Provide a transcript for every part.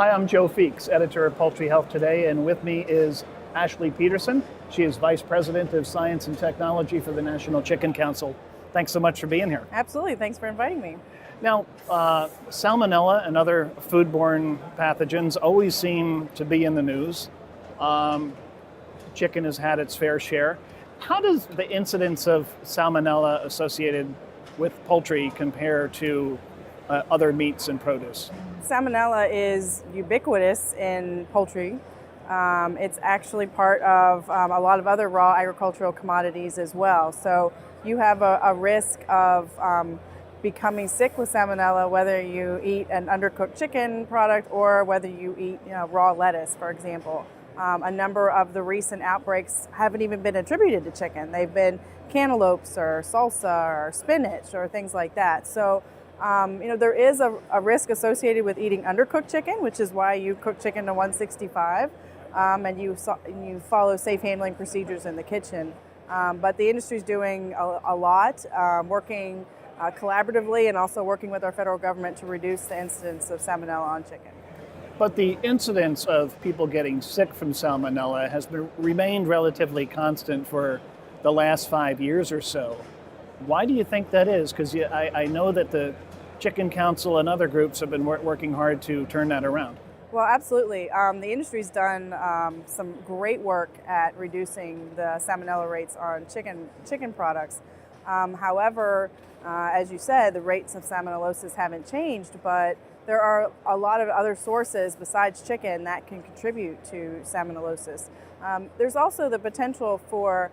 Hi, I'm Joe Feeks, editor of Poultry Health Today, and with me is Ashley Peterson. She is Vice President of Science and Technology for the National Chicken Council. Thanks so much for being here. Absolutely. Thanks for inviting me. Now, salmonella and other foodborne pathogens always seem to be in the news. Chicken has had its fair share. How does the incidence of salmonella associated with poultry compare to other meats and produce? Salmonella is ubiquitous in poultry. It's actually part of a lot of other raw agricultural commodities as well. So you have a risk of becoming sick with salmonella, whether you eat an undercooked chicken product or whether you eat raw lettuce, for example. A number of the recent outbreaks haven't even been attributed to chicken. They've been cantaloupes or salsa or spinach or things like that. So there is a risk associated with eating undercooked chicken, which is why you cook chicken to 165 and you follow safe handling procedures in the kitchen. But the industry is doing a lot, working collaboratively and also working with our federal government to reduce the incidence of salmonella on chicken. But the incidence of people getting sick from salmonella has remained relatively constant for the last 5 years or so. Why do you think that is? Because I know that the Chicken Council and other groups have been working hard to turn that around. Well, absolutely. The industry's done some great work at reducing the salmonella rates on chicken products. However, as you said, the rates of salmonellosis haven't changed, but there are a lot of other sources besides chicken that can contribute to salmonellosis. There's also the potential for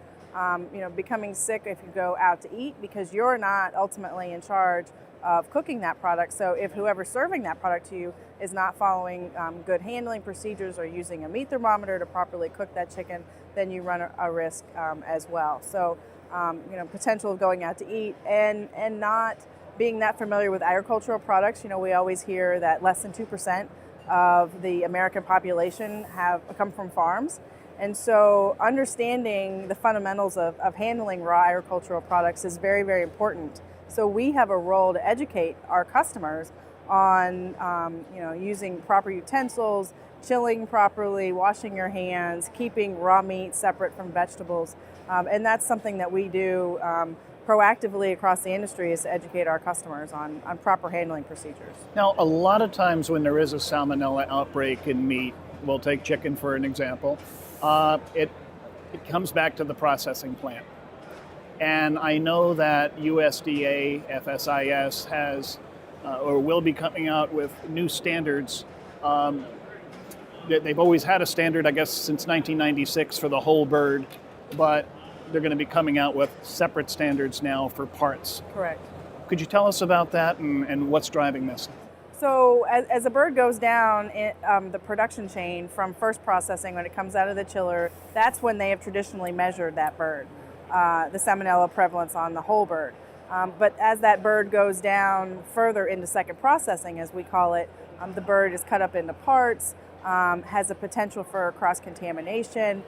becoming sick if you go out to eat because you're not ultimately in charge of cooking that product. So if whoever's serving that product to you is not following good handling procedures or using a meat thermometer to properly cook that chicken, then you run a risk as well. So potential of going out to eat and not being that familiar with agricultural products. We always hear that less than 2% of the American population have come from farms. And so understanding the fundamentals of handling raw agricultural products is very, very important. So we have a role to educate our customers on using proper utensils, chilling properly, washing your hands, keeping raw meat separate from vegetables. And that's something that we do proactively across the industry, is to educate our customers on proper handling procedures. Now, a lot of times when there is a salmonella outbreak in meat, we'll take chicken for an example, it comes back to the processing plant. And I know that USDA, FSIS has or will be coming out with new standards. They've always had a standard, I guess, since 1996 for the whole bird, but they're going to be coming out with separate standards now for parts. Correct. Could you tell us about that and what's driving this? So as a bird goes down the production chain from first processing, when it comes out of the chiller, that's when they have traditionally measured that bird, the salmonella prevalence on the whole bird. But as that bird goes down further into second processing, as we call it, the bird is cut up into parts, has a potential for cross-contamination,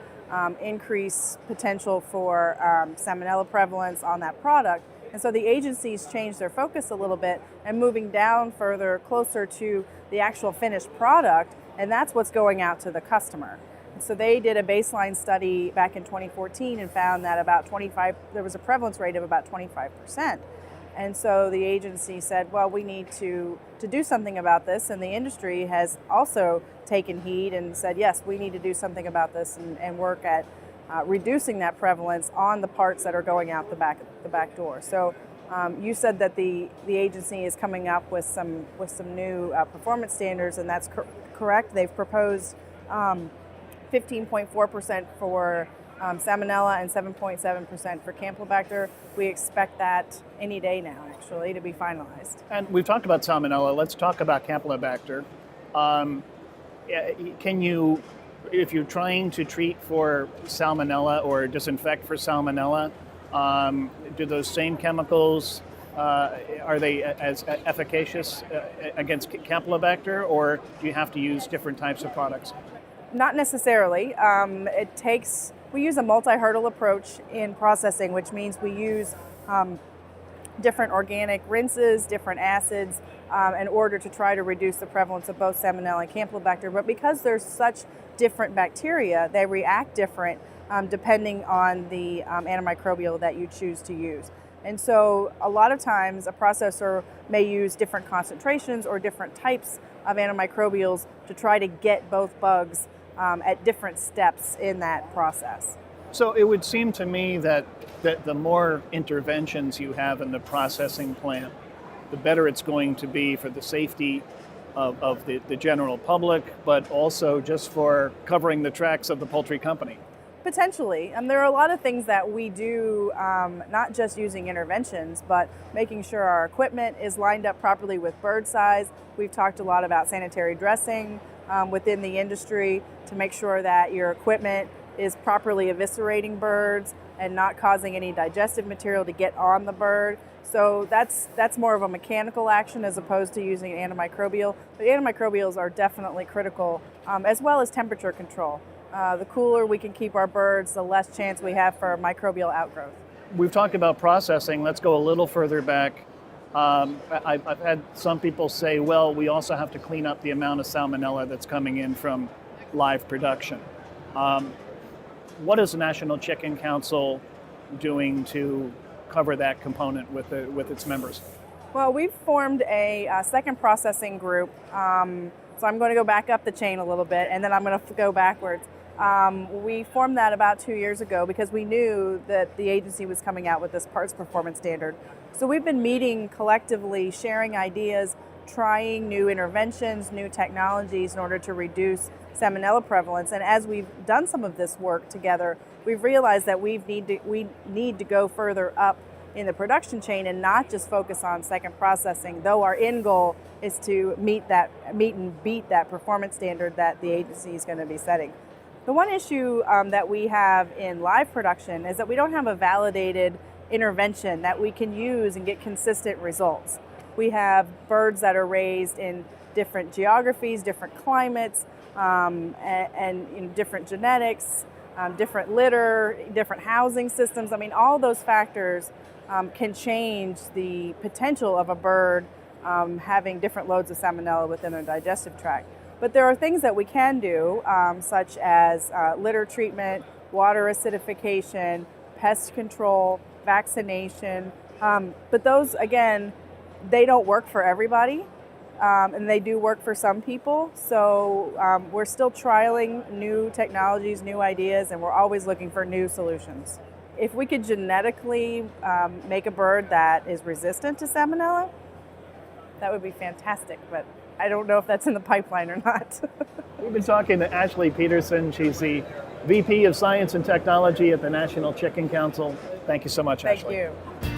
increased potential for salmonella prevalence on that product. And so the agencies changed their focus a little bit and moving down further, closer to the actual finished product, and that's what's going out to the customer. So they did a baseline study back in 2014 and found that there was a prevalence rate of about 25%. And so the agency said, well, we need to do something about this, and the industry has also taken heed and said, yes, we need to do something about this and work at reducing that prevalence on the parts that are going out the back door. So you said that the agency is coming up with some new performance standards, and that's correct. They've proposed 15.4% for salmonella and 7.7% for Campylobacter. We expect that any day now, actually, to be finalized. And we've talked about salmonella. Let's talk about Campylobacter. Can you, if you're trying to treat for salmonella or disinfect for salmonella, do those same chemicals, are they as efficacious against Campylobacter, or do you have to use different types of products? Not necessarily. We use a multi-hurdle approach in processing, which means we use different organic rinses, different acids, in order to try to reduce the prevalence of both Salmonella and Campylobacter. But because there's such different bacteria, they react different depending on the antimicrobial that you choose to use. And so a lot of times a processor may use different concentrations or different types of antimicrobials to try to get both bugs at different steps in that process. So it would seem to me that the more interventions you have in the processing plant, the better it's going to be for the safety of the general public, but also just for covering the tracks of the poultry company. Potentially. There are a lot of things that we do, not just using interventions, but making sure our equipment is lined up properly with bird size. We've talked a lot about sanitary dressing within the industry to make sure that your equipment is properly eviscerating birds and not causing any digestive material to get on the bird. So that's more of a mechanical action as opposed to using an antimicrobial. But antimicrobials are definitely critical, as well as temperature control. The cooler we can keep our birds, the less chance we have for microbial outgrowth. We've talked about processing. Let's go a little further back. I've had some people say, well, we also have to clean up the amount of salmonella that's coming in from live production. What is the National Chicken Council doing to cover that component with its members? Well, we've formed a second processing group. So I'm going to go back up the chain a little bit, and then I'm going to go backwards. We formed that about 2 years ago because we knew that the agency was coming out with this parts performance standard. So we've been meeting collectively, sharing ideas, trying new interventions, new technologies in order to reduce Salmonella prevalence. And as we've done some of this work together, we've realized that we need to go further up in the production chain and not just focus on second processing, though our end goal is to meet and beat that performance standard that the agency is going to be setting. The one issue that we have in live production is that we don't have a validated intervention that we can use and get consistent results. We have birds that are raised in different geographies, different climates, and in different genetics, different litter, different housing systems. I mean, all those factors can change the potential of a bird having different loads of Salmonella within their digestive tract. But there are things that we can do, such as litter treatment, water acidification, pest control, vaccination. But those, again, they don't work for everybody, and they do work for some people. So we're still trialing new technologies, new ideas, and we're always looking for new solutions. If we could genetically make a bird that is resistant to Salmonella, that would be fantastic, but I don't know if that's in the pipeline or not. We've been talking to Ashley Peterson. She's the VP of Science and Technology at the National Chicken Council. Thank you so much, Ashley. Thank you.